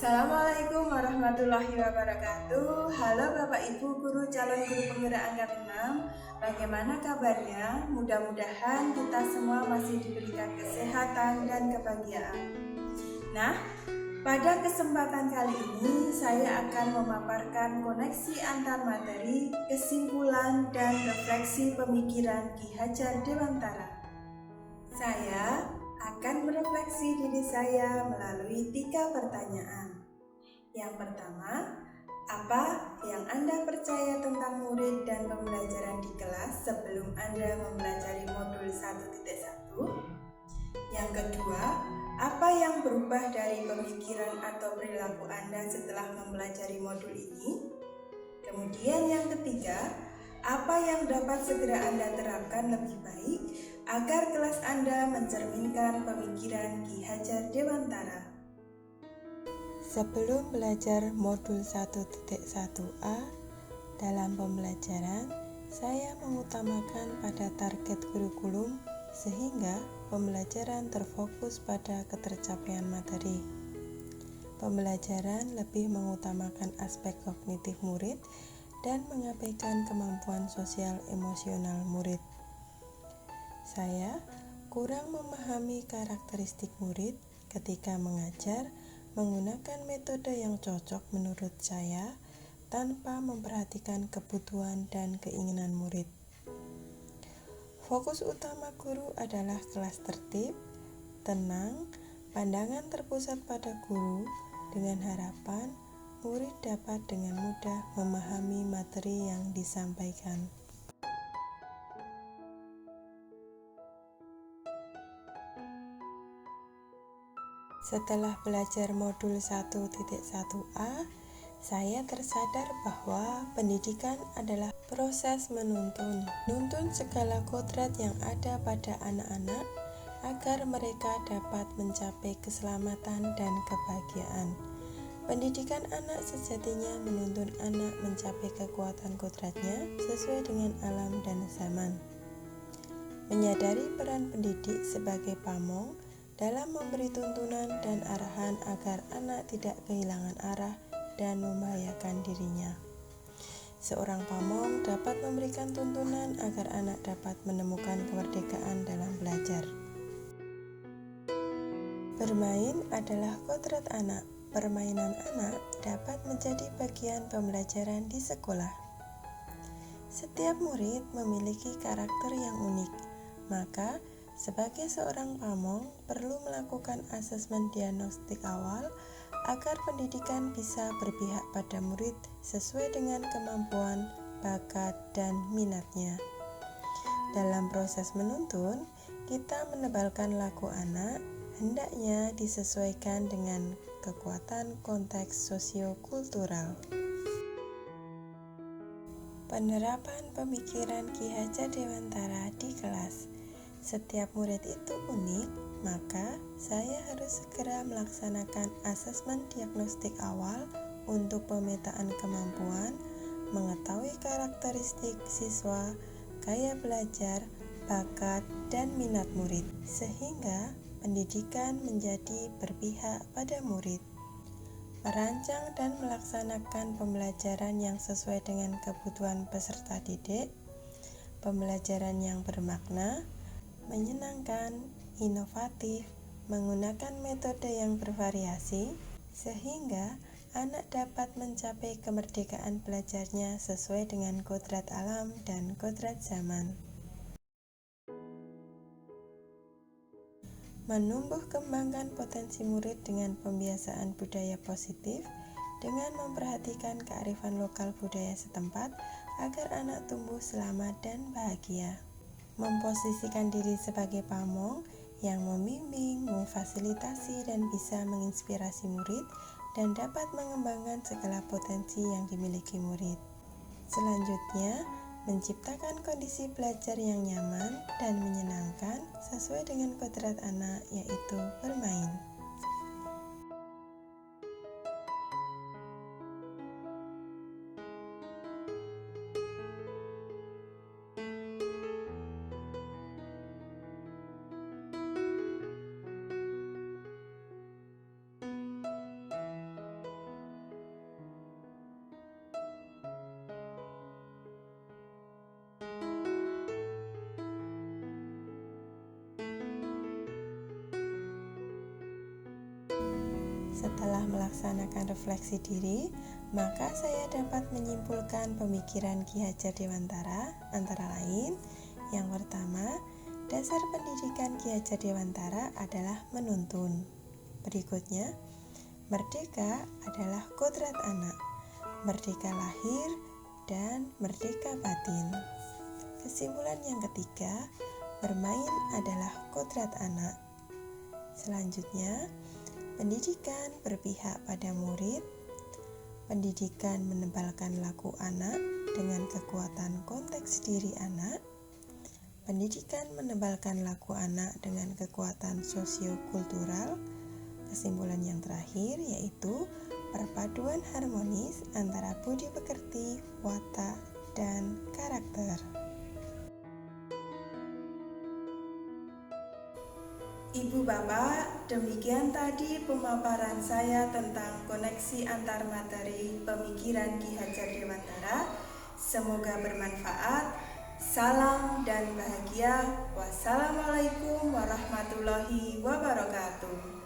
Assalamualaikum warahmatullahi wabarakatuh. Halo Bapak Ibu Guru calon guru penggerak angkatan 6. Bagaimana kabarnya? Mudah-mudahan kita semua masih diberikan kesehatan dan kebahagiaan. Nah, pada kesempatan kali ini saya akan memaparkan koneksi antar materi, kesimpulan dan refleksi pemikiran Ki Hajar Dewantara. Saya akan merefleksi diri saya melalui 3 pertanyaan. Yang pertama, apa yang Anda percaya tentang murid dan pembelajaran di kelas sebelum Anda mempelajari modul 1.1? Yang kedua, apa yang berubah dari pemikiran atau perilaku Anda setelah mempelajari modul ini? Kemudian yang ketiga, apa yang dapat segera Anda terapkan lebih baik agar kelas Anda mencerminkan pemikiran Ki Hajar Dewantara? Sebelum belajar modul 1.1a, dalam pembelajaran, saya mengutamakan pada target kurikulum sehingga pembelajaran terfokus pada ketercapaian materi. Pembelajaran lebih mengutamakan aspek kognitif murid dan mengabaikan kemampuan sosial emosional murid. Saya kurang memahami karakteristik murid ketika mengajar menggunakan metode yang cocok menurut saya tanpa memperhatikan kebutuhan dan keinginan murid. Fokus utama guru adalah kelas tertib, tenang, pandangan terpusat pada guru dengan harapan murid dapat dengan mudah memahami materi yang disampaikan. Setelah belajar modul 1.1a, saya tersadar bahwa pendidikan adalah proses menuntun segala kodrat yang ada pada anak-anak agar mereka dapat mencapai keselamatan dan kebahagiaan. Pendidikan anak sejatinya menuntun anak mencapai kekuatan kodratnya sesuai dengan alam dan zaman. Menyadari peran pendidik sebagai pamong dalam memberi tuntunan dan arahan agar anak tidak kehilangan arah dan membahayakan dirinya. Seorang pamong dapat memberikan tuntunan agar anak dapat menemukan kemerdekaan dalam belajar. Bermain adalah kodrat anak. Permainan anak dapat menjadi bagian pembelajaran di sekolah. Setiap murid memiliki karakter yang unik, maka sebagai seorang pamong perlu melakukan asesmen diagnostik awal agar pendidikan bisa berpihak pada murid sesuai dengan kemampuan, bakat, dan minatnya. Dalam proses menuntun, kita menebalkan laku anak hendaknya disesuaikan dengan kekuatan konteks sosiokultural. Penerapan pemikiran Ki Hajar Dewantara di kelas. Setiap murid itu unik, maka saya harus segera melaksanakan asesmen diagnostik awal untuk pemetaan kemampuan, mengetahui karakteristik siswa, gaya belajar, bakat, dan minat murid, sehingga pendidikan menjadi berpihak pada murid. Merancang dan melaksanakan pembelajaran yang sesuai dengan kebutuhan peserta didik, pembelajaran yang bermakna, menyenangkan, inovatif, menggunakan metode yang bervariasi, sehingga anak dapat mencapai kemerdekaan belajarnya sesuai dengan kodrat alam dan kodrat zaman. Menumbuh kembangkan potensi murid dengan pembiasaan budaya positif dengan memperhatikan kearifan lokal budaya setempat agar anak tumbuh selamat dan bahagia. Memposisikan diri sebagai pamong yang membimbing, memfasilitasi, dan bisa menginspirasi murid dan dapat mengembangkan segala potensi yang dimiliki murid. Selanjutnya, menciptakan kondisi belajar yang nyaman dan menyenangkan sesuai dengan kodrat anak, yaitu bermain. Setelah melaksanakan refleksi diri, maka saya dapat menyimpulkan pemikiran Ki Hajar Dewantara antara lain. Yang pertama, dasar pendidikan Ki Hajar Dewantara adalah menuntun. Berikutnya, merdeka adalah kodrat anak, merdeka lahir, dan merdeka batin. Kesimpulan yang ketiga, bermain adalah kodrat anak. Selanjutnya, pendidikan berpihak pada murid. Pendidikan menebalkan laku anak dengan kekuatan konteks diri anak. Pendidikan menebalkan laku anak dengan kekuatan sosiokultural. Kesimpulan yang terakhir yaitu perpaduan harmonis antara budi pekerti, watak, dan karakter. Ibu Bapak, demikian tadi pemaparan saya tentang koneksi antar materi pemikiran Ki Hajar Dewantara. Semoga bermanfaat. Salam dan bahagia. Wassalamualaikum warahmatullahi wabarakatuh.